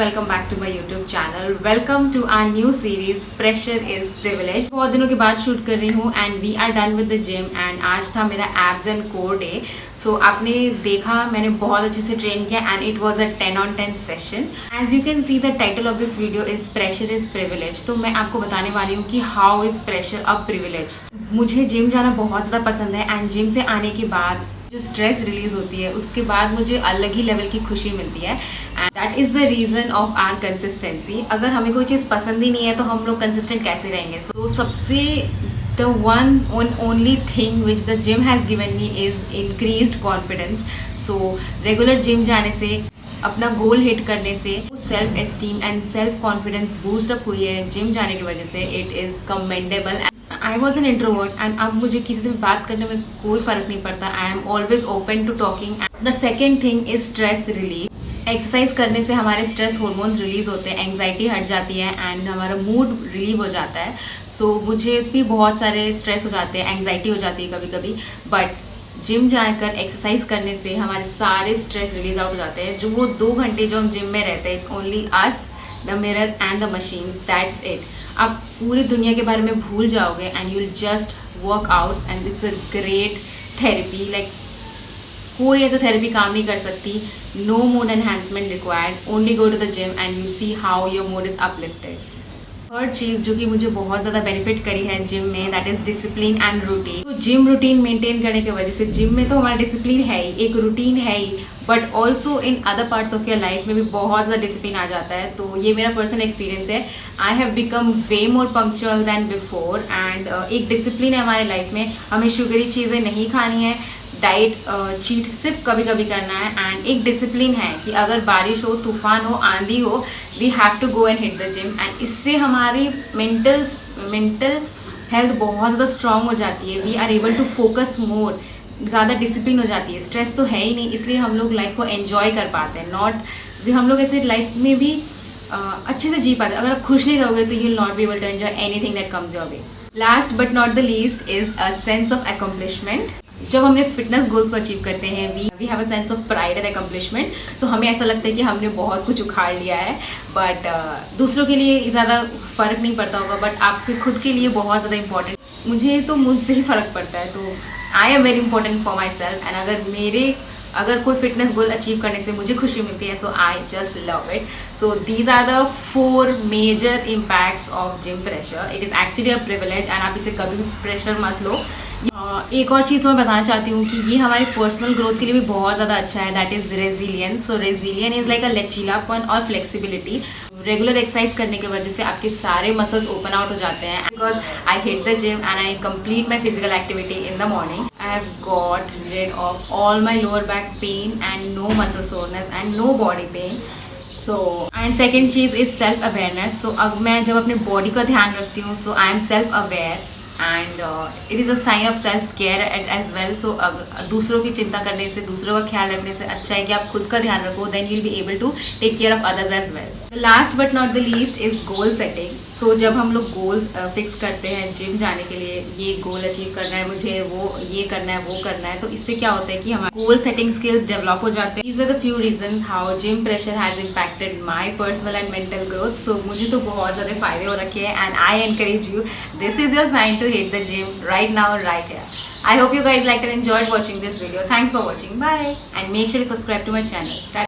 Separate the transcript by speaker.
Speaker 1: Welcome back to my YouTube channel. Welcome to our new series pressure is privilege. बहुत दिनों के बाद shoot कर रही हूँ and we are done with the gym and आज था मेरा abs and core day. So आपने देखा मैंने बहुत अच्छे से ट्रेन किया and it was a 10 on 10 session. As you can see the title of this video is pressure is privilege. तो मैं आपको बताने वाली हूँ कि how is pressure a privilege. मुझे जिम जाना बहुत ज़्यादा पसंद है एंड जिम से आने के बाद जो स्ट्रेस रिलीज होती है उसके बाद मुझे अलग ही लेवल की खुशी मिलती है and that is the reason of our consistency. अगर हमें कोई चीज़ पसंद ही नहीं है तो हम लोग कंसिस्टेंट कैसे रहेंगे। सो सबसे the one only thing which the gym has given me is increased confidence. So regular gym जाने से, अपना गोल हिट करने से self esteem and self confidence boost up हुई है जिम जाने की वजह से। It is commendable. I was an introvert and अब मुझे किसी से भी बात करने में कोई फ़र्क नहीं पड़ता। I am always open to talking. The second thing is stress relief. Exercise करने से हमारे स्ट्रेस हॉर्मोन्स रिलीज होते हैं, एंग्जाइटी हट जाती है एंड हमारा मूड रिलीव हो जाता है। सो मुझे भी बहुत सारे स्ट्रेस हो जाते हैं, एंग्जाइटी हो जाती है कभी कभी, बट जिम जाकर एक्सरसाइज करने से हमारे सारे स्ट्रेस रिलीज आउट हो जाते हैं। जो वो 2 घंटे जो हम जिम में रहते हैं, it's only us, the mirror and the machines, that's it. आप पूरी दुनिया के बारे में भूल जाओगे and you will just work out and it's a great therapy. Like कोई ऐसा थेरेपी काम नहीं कर सकती। No mood enhancement required, only go to the gym and you see how your mood is uplifted. Third चीज़ जो कि मुझे बहुत ज़्यादा बेनिफिट करी है जिम में, that is discipline and routine. तो जिम रूटीन मेंटेन करने की वजह से, जिम में तो हमारा डिसिप्लिन है ही, एक रूटीन है ही, but also in other parts of your life में भी बहुत ज़्यादा डिसिप्लिन आ जाता है। तो ये मेरा पर्सनल एक्सपीरियंस है। I have become way more punctual then before and एक डिसिप्लिन है हमारे लाइफ में। हमें शुगरी चीज़ें नहीं खानी है, डाइट चीट सिर्फ कभी कभी करना है एंड एक डिसिप्लिन है कि अगर बारिश हो, तूफान हो, आंधी हो, we have to go and hit the gym. And इससे हमारी मेंटल हेल्थ बहुत ज़्यादा स्ट्रांग हो जाती है। We are able to focus more, ज़्यादा डिसिप्लिन हो जाती है। स्ट्रेस तो है ही नहीं, इसलिए हम लोग लाइफ को एन्जॉय कर पाते हैं। नॉट हम लोग ऐसे लाइफ में भी अच्छे से जी पाते हैं। अगर आप खुश नहीं रहोगे तो you will not be able to enjoy anything that comes your way. Last but not the least is a sense of accomplishment. जब हमने फिटनेस गोल्स को अचीव करते हैं, we have a sense of pride and accomplishment. So हमें ऐसा लगता है कि हमने बहुत कुछ उखाड़ लिया है, बट दूसरों के लिए ज़्यादा फ़र्क नहीं पड़ता होगा, बट आपके खुद के लिए बहुत ज़्यादा इंपॉर्टेंट। मुझे तो मुझसे ही फ़र्क पड़ता है, तो I am very important for my self. And अगर कोई फिटनेस गोल अचीव करने से मुझे खुशी मिलती है, so I just love it. So these are the 4 major impacts of gym pressure. It is actually a privilege and आप इसे कभी भी प्रेशर मत लो। एक और चीज़ मैं बताना चाहती हूँ कि ये हमारी पर्सनल ग्रोथ के लिए भी बहुत ज़्यादा अच्छा है, that is resilience. So resilience is like a लचीलापन और फ्लेक्सिबिलिटी। रेगुलर एक्सरसाइज करने की वजह से आपके सारे मसल्स ओपन आउट हो जाते हैं। Because I hit the gym and I complete my physical activity in the morning, I have got rid of all my lower back pain and no muscle soreness and no body pain. So and second चीज़ is self awareness. So अब मैं जब अपने body का ध्यान रखती हूँ, so I am self aware and it is a sign of self care as well. So दूसरों की चिंता करने से, दूसरों का ख्याल रखने से अच्छा है कि आप खुद का ध्यान रखो, then you will be able to take care of others as well. Last but not the least is goal setting. So जब हम लोग गोल्स फिक्स करते हैं जिम जाने के लिए, ये गोल अचीव करना है मुझे, वो ये करना है, वो करना है, तो इससे क्या होता है कि हमारे गोल सेटिंग स्किल्स डेवलप हो जाते हैं। These were the few reasons how gym pressure has impacted my personal and mental growth. So मुझे तो बहुत ज़्यादा फायदे हो रखे हैं and I encourage you, this is your sign to hit the gym right now, right here. I hope you guys liked and enjoyed watching this video. Thanks for watching. Bye. And make sure to subscribe to my channel.